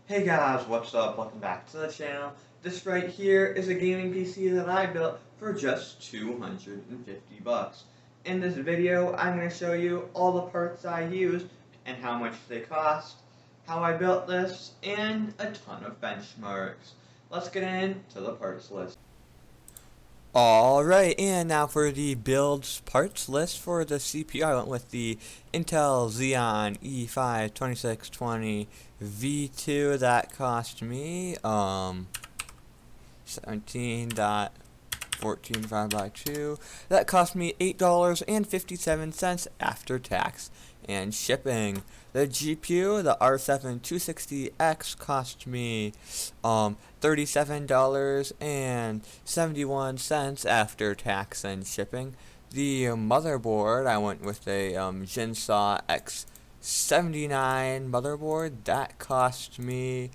Hey guys, what's up? Welcome back to the channel. This right here is a gaming PC that I built for just 250 bucks. In this video, I'm going to show you all the parts I used and how much they cost, how I built this, and a ton of benchmarks. Let's get into the parts list. Alright, and now for the builds parts list for the CPU, I went with the Intel Xeon E5 2620 V2. That cost me 17.14 divided by 2. That cost me $8.57 after tax and shipping. The GPU, the R7 260X, cost me $37.71 after tax and shipping. The motherboard, I went with a Jinsaw X79 motherboard. That cost me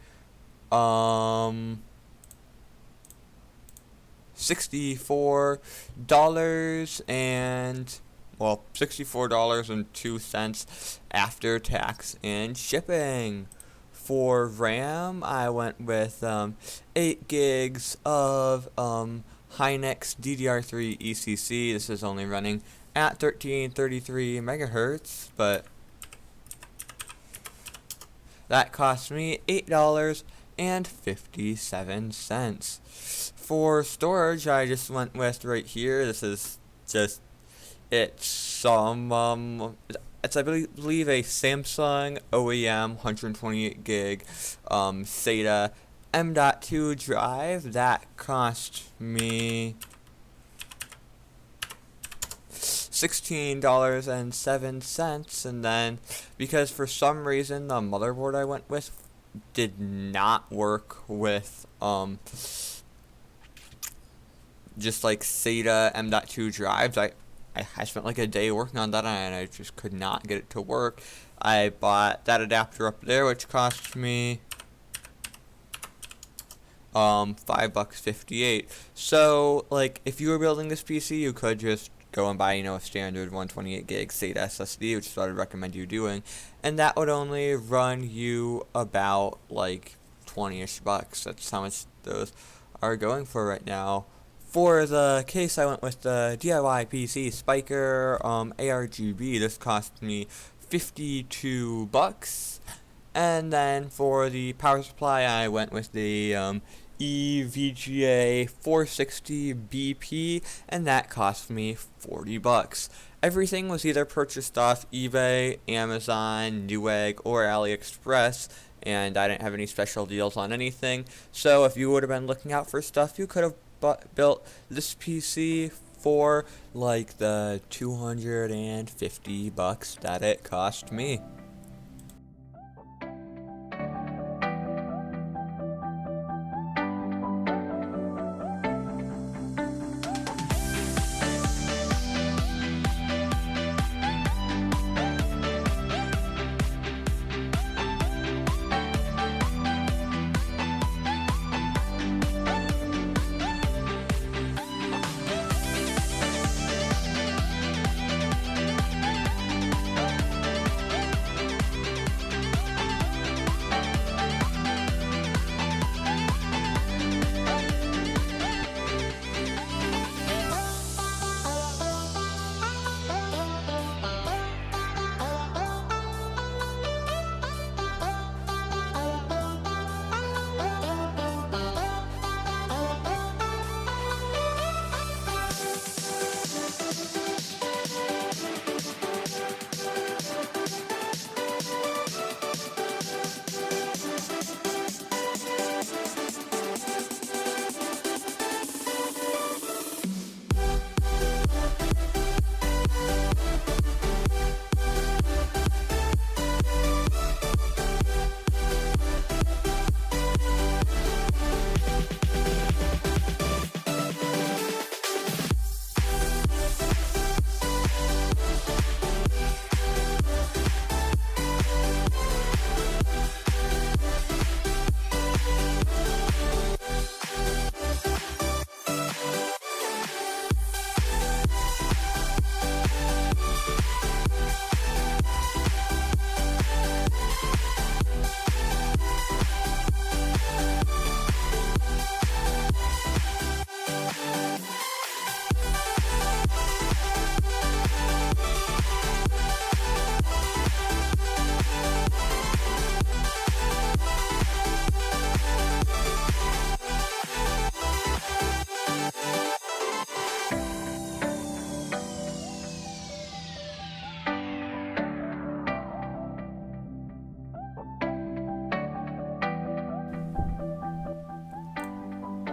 $64.02 after tax and shipping. For RAM, I went with 8 gigs of Hynix DDR3 ECC. This is only running at 1333 megahertz, but that cost me $8.57. For storage, I just went with right here. This is just it's I believe a Samsung OEM 128 gig SATA M.2 drive. That cost me $16.07, and then because for some reason the motherboard I went with did not work with just like SATA M.2 drives. I spent like a day working on that and I just could not get it to work. I bought that adapter up there, which cost me $5.58. So like if you were building this PC, you could just go and buy, a standard 128 gig SATA SSD, which is what I'd recommend you doing, and that would only run you about like 20-ish bucks. That's how much those are going for right now. For the case, I went with the DIY PC Spiker ARGB. This cost me 52 bucks. And then for the power supply, I went with the EVGA 460 BP, and that cost me 40 bucks. Everything was either purchased off eBay, Amazon, Newegg, or AliExpress, and I didn't have any special deals on anything. So if you would have been looking out for stuff, you could have built this PC for like the 250 bucks that it cost me.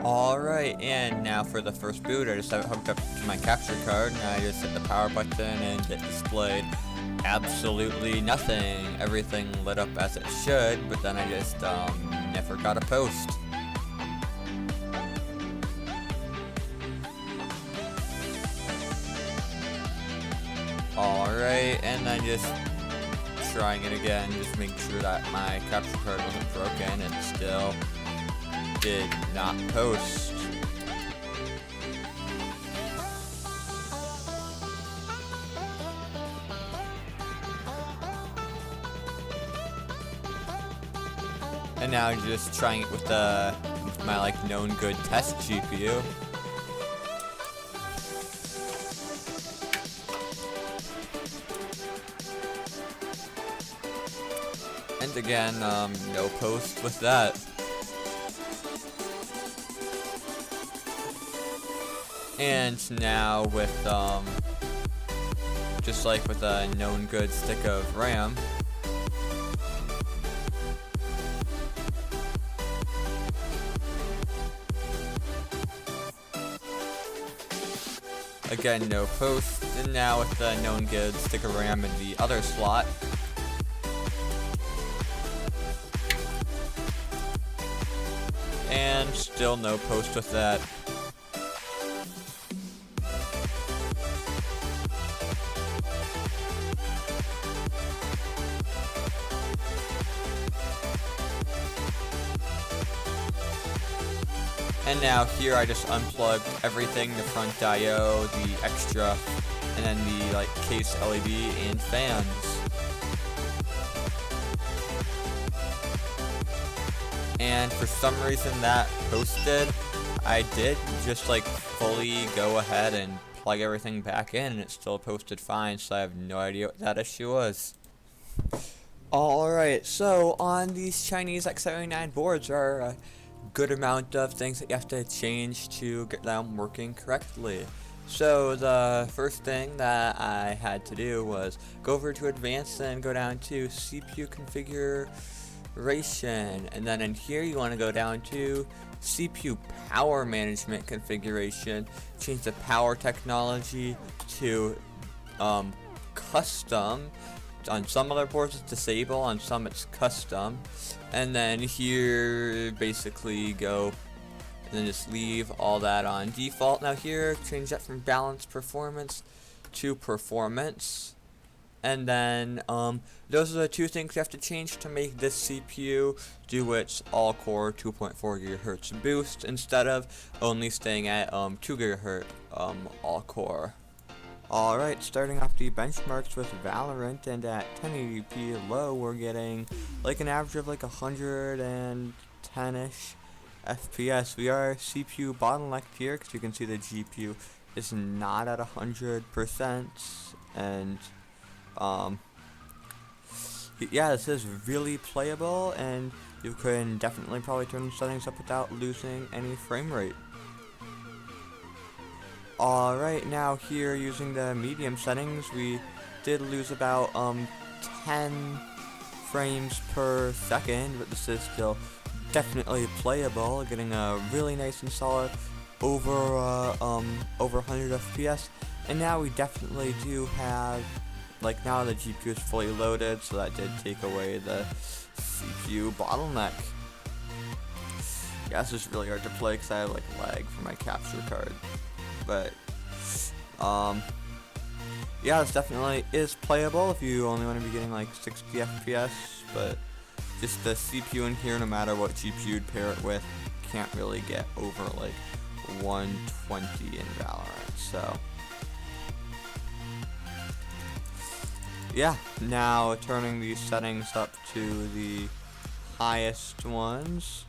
Alright, and now for the first boot, I just have it hooked up to my capture card, and I just hit the power button and it displayed absolutely nothing. Everything lit up as it should, but then I just never got a post. Alright, and then just trying it again, just making sure that my capture card wasn't broken. It still did not post. And now I'm just trying it with my like known good test GPU. And again, no post with that. And now with just like with a known good stick of RAM, again no post, and now with the known good stick of RAM in the other slot, and still no post with that. And now here I just unplugged everything, the front diode, the extra, and then the like case LED and fans. And for some reason that posted, I did just like fully go ahead and plug everything back in and it still posted fine, so I have no idea what that issue was. Alright, so on these Chinese X79 boards are a good amount of things that you have to change to get them working correctly. So the first thing that I had to do was go over to advanced and go down to CPU configuration, and then in here you want to go down to CPU power management configuration, change the power technology to custom. On some other boards it's disable, on some it's custom, and then here basically go and then just leave all that on default. Now here change that from balanced performance to performance, and then those are the two things you have to change to make this CPU do its all-core 2.4 GHz boost instead of only staying at 2 GHz all-core. Alright, starting off the benchmarks with Valorant, and at 1080p low we're getting like an average of like 110-ish FPS. We are CPU bottlenecked here because you can see the GPU is not at 100%, and yeah, this is really playable, and you can definitely probably turn the settings up without losing any frame rate. Alright, now here using the medium settings, we did lose about 10 frames per second, but this is still definitely playable, getting a really nice and solid over 100 FPS. And now we definitely do have, like, now the GPU is fully loaded, so that did take away the CPU bottleneck. Yeah, this is really hard to play because I have like lag for my capture card. But yeah, this definitely is playable if you only want to be getting like 60 FPS, but just the CPU in here, no matter what GPU you'd pair it with, can't really get over like 120 in Valorant. So yeah, now turning these settings up to the highest ones.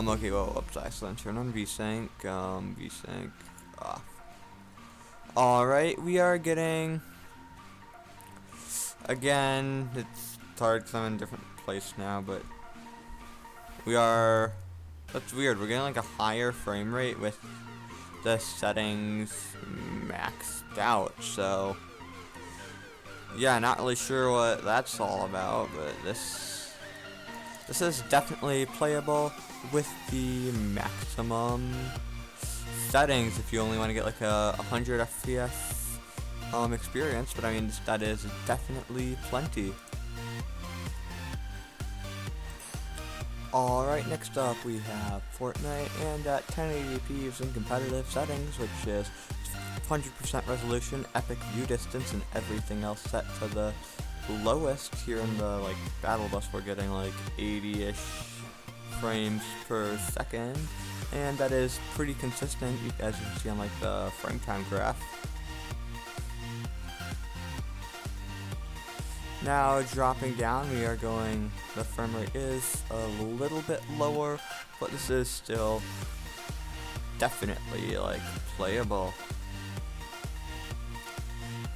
Okay, well, whoops, I accidentally turned on VSync, VSync off. Alright, we are getting, again, it's hard because I'm in a different place now, but we are, that's weird, we're getting like a higher frame rate with the settings maxed out. So yeah, not really sure what that's all about, but this is definitely playable with the maximum settings if you only want to get like a 100 FPS experience, but I mean that is definitely plenty. Alright, next up we have Fortnite, and at 1080p using competitive settings, which is 100% resolution, epic view distance, and everything else set to the lowest. Here in the like battle bus we're getting like 80-ish frames per second, and that is pretty consistent as you can see on like the frame time graph. Now dropping down, we are going, the frame rate is a little bit lower, but this is still definitely like playable.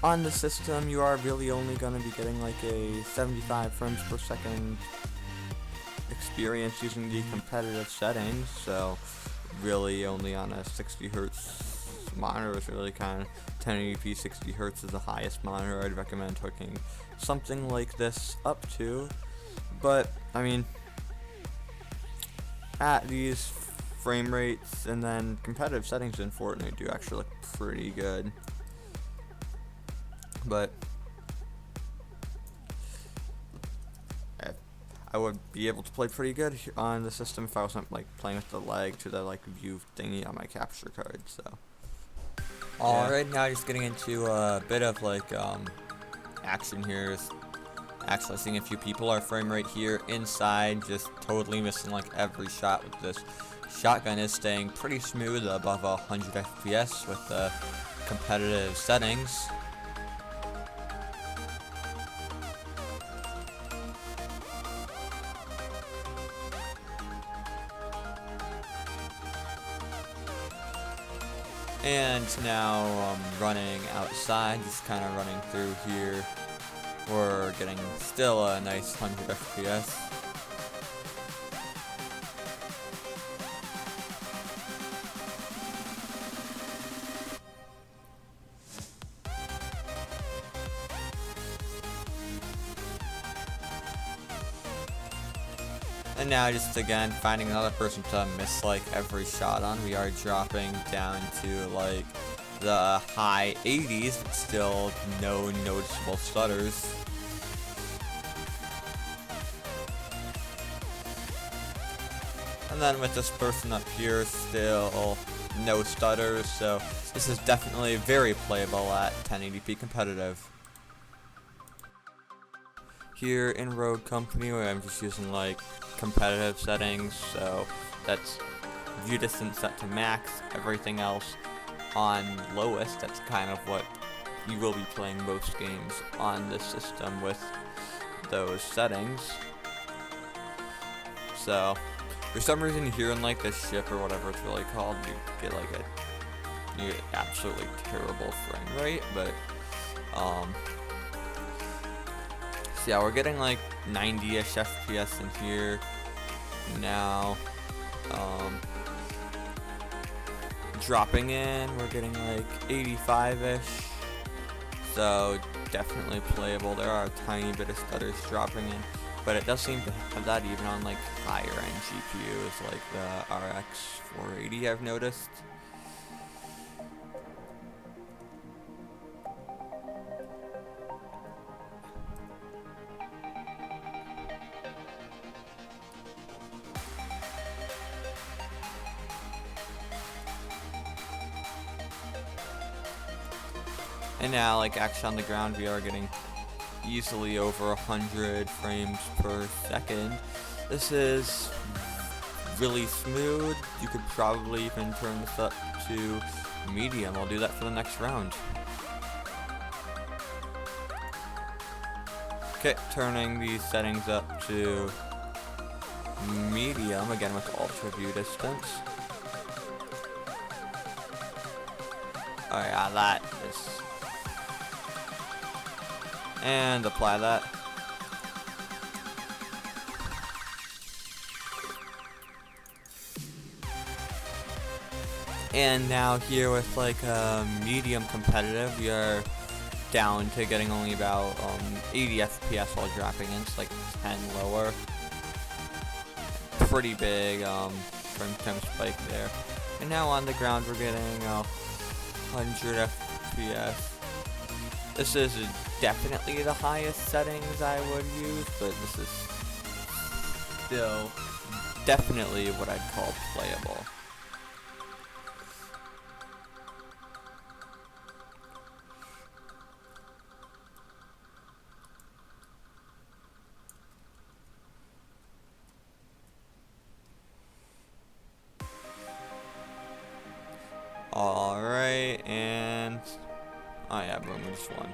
On the system, you are really only going to be getting like a 75 frames per second experience using the competitive settings, so really only on a 60 hertz monitor is really kind of 1080p 60 hertz is the highest monitor I'd recommend hooking something like this up to. But I mean, at these frame rates, and then competitive settings in Fortnite do actually look pretty good. But I would be able to play pretty good on the system if I wasn't like playing with the lag to the like view thingy on my capture card. So alright, now just getting into a bit of like action here. Actually seeing a few people. Our frame rate here inside just totally missing like every shot with this shotgun is staying pretty smooth above 100 FPS with the competitive settings. And now running outside, just kind of running through here. We're getting still a nice 100 FPS. And now just again finding another person to miss like every shot on. We are dropping down to like the high 80s, but still no noticeable stutters. And then with this person up here, still no stutters, so this is definitely very playable at 1080p competitive. Here in Rogue Company, where I'm just using like competitive settings, so that's view distance set to max, everything else on lowest. That's kind of what you will be playing most games on this system with those settings. So for some reason here in like the ship or whatever it's really called, you get like you get absolutely terrible frame rate, but so yeah, we're getting like 90-ish FPS in here now. Dropping in, we're getting like 85-ish, so definitely playable. There are a tiny bit of stutters dropping in, but it does seem to have that even on like higher end GPUs like the RX 480 I've noticed. And now, like, actually on the ground, we are getting easily over 100 frames per second. This is really smooth. You could probably even turn this up to medium. I'll do that for the next round. Okay, turning these settings up to medium, again with ultra view distance. Oh yeah, that is... And apply that. And now here with like medium competitive, we are down to getting only about 80 FPS while dropping in, so like 10 lower. Pretty big frame time spike there. And now on the ground we're getting 100 FPS. This is definitely the highest settings I would use, but this is still definitely what I'd call playable. Alright, and oh yeah, boom, we just won.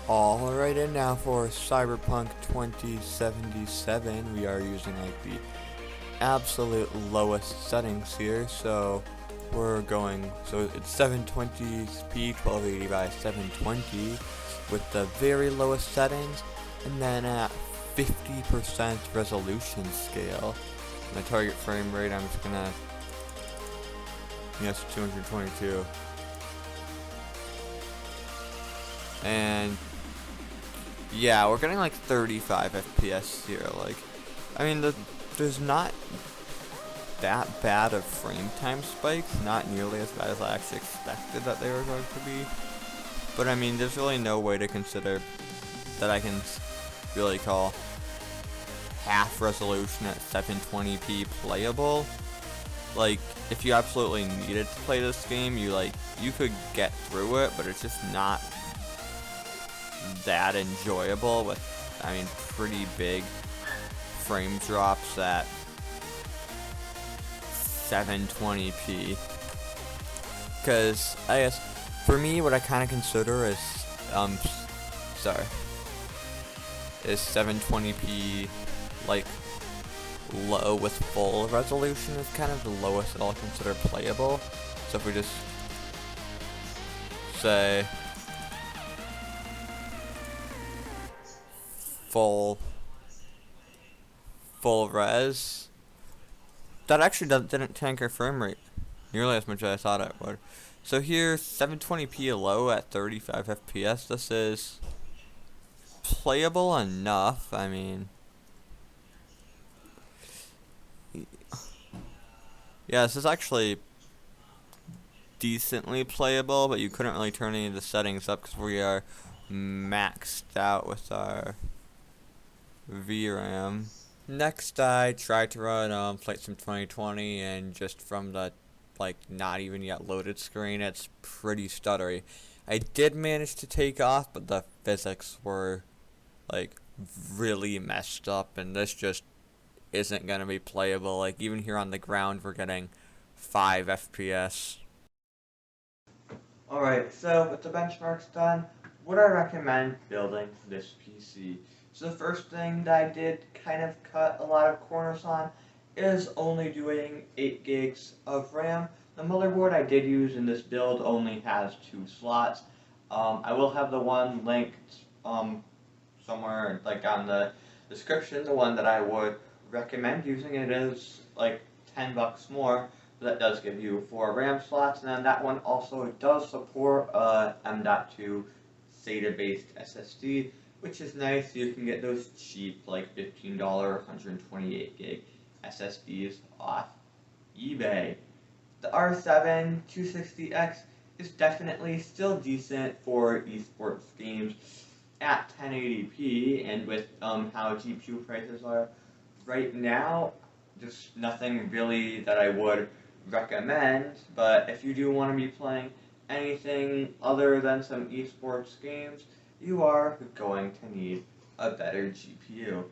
Alright, and now for Cyberpunk 2077, we are using like the absolute lowest settings here, so we're going, so it's 720p, 1280 by 720 with the very lowest settings, and then at 50% resolution scale. My target frame rate, I'm just gonna, yes, 222. And yeah, we're getting like 35 FPS here. Like, I mean, there's not that bad of frame time spikes, not nearly as bad as I actually expected that they were going to be. But I mean, there's really no way to consider that I can really call half resolution at 720p playable. Like, if you absolutely needed to play this game, you could get through it, but it's just not that enjoyable with, I mean, pretty big frame drops at 720p. Because I guess for me, what I kind of consider is is 720p like low with full resolution is kind of the lowest that I'll consider playable. So if we just say full res, that actually didn't tank our frame rate nearly as much as I thought it would. So here, 720p low at 35 FPS. This is playable enough. I mean, yeah, this is actually decently playable, but you couldn't really turn any of the settings up because we are maxed out with our VRAM. Next, I tried to run Flight Sim 2020, and just from the not even yet loaded screen, it's pretty stuttery. I did manage to take off, but the physics were really messed up, and this just isn't gonna be playable. Like, even here on the ground, we're getting 5 FPS. Alright, so with the benchmarks done, would I recommend building this PC? So the first thing that I did kind of cut a lot of corners on is only doing 8 gigs of RAM. The motherboard I did use in this build only has 2 slots. I will have the one linked somewhere down the description. The one that I would recommend using, it is $10 more. That does give you 4 RAM slots, and then that one also does support M.2 SATA based SSD, which is nice. You can get those cheap $15 128 gig SSDs off eBay. The R7 260X is definitely still decent for esports games at 1080p, and with how GPU prices are right now, just nothing really that I would recommend. But if you do want to be playing anything other than some esports games, you are going to need a better GPU.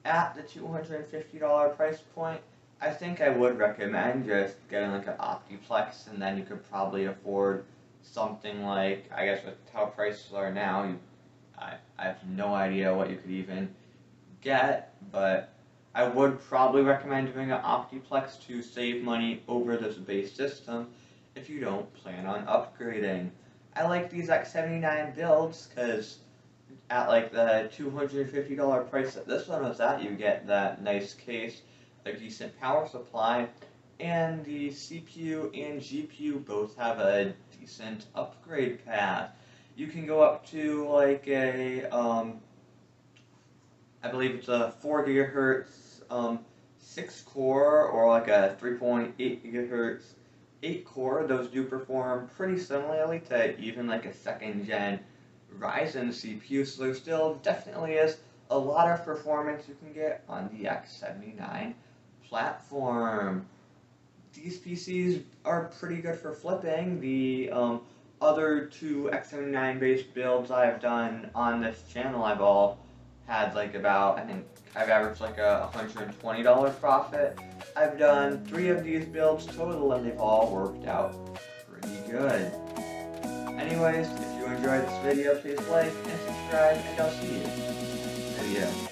At the $250 price point, I think I would recommend just getting an Optiplex, and then you could probably afford something I guess with how prices are now, I have no idea what you could even get, but I would probably recommend doing an Optiplex to save money over this base system if you don't plan on upgrading. I like these X79 builds because at the $250 price that this one was at, you get that nice case, a decent power supply, and the CPU and GPU both have a decent upgrade path. You can go up to I believe it's a 4 gigahertz 6 core, or a 3.8 gigahertz 8 core. Those do perform pretty similarly to even a second gen Ryzen CPU, so there still definitely is a lot of performance you can get on the X79 platform. These PCs are pretty good for flipping. The other 2 X79 based builds I've done on this channel, I've all had I think I've averaged a $120 profit. I've done 3 of these builds total, and they've all worked out pretty good. Anyways, if you enjoyed this video, please like and subscribe, and I'll see you in the next video.